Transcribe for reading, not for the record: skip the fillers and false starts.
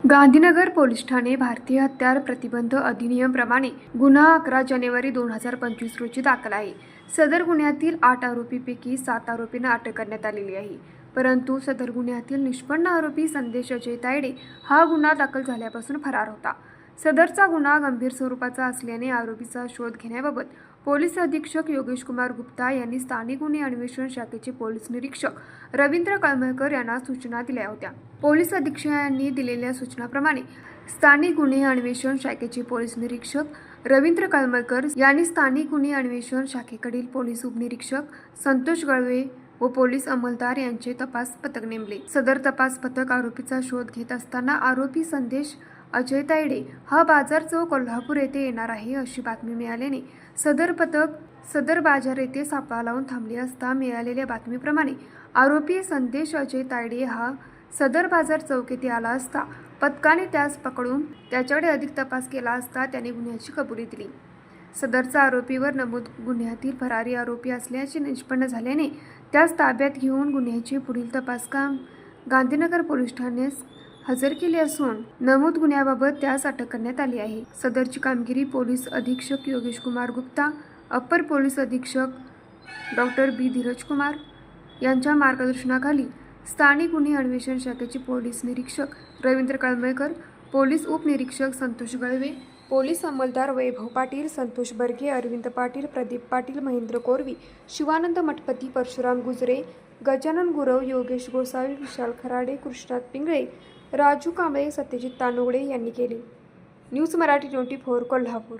Gandhinagar police Thane भारतीय हत्यार प्रतिबंध अधिनियम प्रमाणे गुन्हा 11 जानेवारी 2025 रोजी दाखल आहे। सदर गुन्ह्यातील 8 आरोपींपैकी 7 आरोपींना अटक करण्यात आलेली आहे। परंतु सदर गुन्ह्यातील निष्पन्न आरोपी संदेश अजय तायडे हा गुन्हा दाखल झाल्यापासून फरार होता। सदरचा गुन्हा गंभीर स्वरूपाचा असल्याने आरोपीचा शोध घेण्याबाबत पोलीस अधीक्षक योगेश कुमार गुप्ता यांनी स्थानिक गुन्हे अन्वेषण शाखेचे पोलीस निरीक्षक रवींद्र कळमळकर यांना सूचना दिल्या होत्या। पोलीस अधीक्षकांनी दिलेल्या सूचनाप्रमाणे स्थानिक गुन्हे अन्वेषण शाखेचे पोलीस निरीक्षक रवींद्र कळमळकर यांनी स्थानिक गुन्हे अन्वेषण शाखेकडील पोलीस उपनिरीक्षक संतोष गळवे व पोलीस अंमलदार यांचे तपास पथक नेमले। सदर तपास पथक आरोपीचा शोध घेत असताना आरोपी संदेश अजय तायडे हा बाजार चौक कोल्हापूर येथे येणार आहे अशी बातमी मिळाल्याने सदर पथक सदर बाजार येथे सापळा लावून थांबले असता मिळालेल्या बातमीप्रमाणे आरोपी संदेश अजय तायडे हा सदर बाजार चौक येथे आला असता पथकाने त्यास पकडून त्याच्याकडे अधिक तपास केला असता त्याने गुन्ह्याची कबुली दिली। सदरचा आरोपीवर नमूद गुन्ह्यातील फरारी आरोपी असल्याचे निष्पन्न झाल्याने त्यास ताब्यात घेऊन गुन्ह्याचे पुढील तपासकाम गांधीनगर पोलीस ठाण्यास हजर केले असून नमूद गुन्ह्याबाबत त्यास अटक करण्यात आली आहे। सदरची कामगिरी पोलीस अधीक्षक योगेश कुमार गुप्ता, अप्पर पोलीस अधीक्षक डॉक्टर बी धीरज कुमार यांच्या मार्गदर्शनाखाली स्थानिक गुन्हे अन्वेषण शाखेचे पोलीस निरीक्षक रवींद्र कळमळकर, पोलीस उपनिरीक्षक संतोष गळवे, पोलीस अंमलदार वैभव पाटील, संतोष बर्गे, अरविंद पाटील, प्रदीप पाटील, महेंद्र कोरवी, शिवानंद मठपती, परशुराम गुजरे, गजानन गुरव, योगेश गोसावी, विशाल खराडे, कृष्णात पिंगळे, राजू कांबळे, सत्यजित तानुगडे यांनी केले। न्यूज मराठी 24 कोल्हापूर।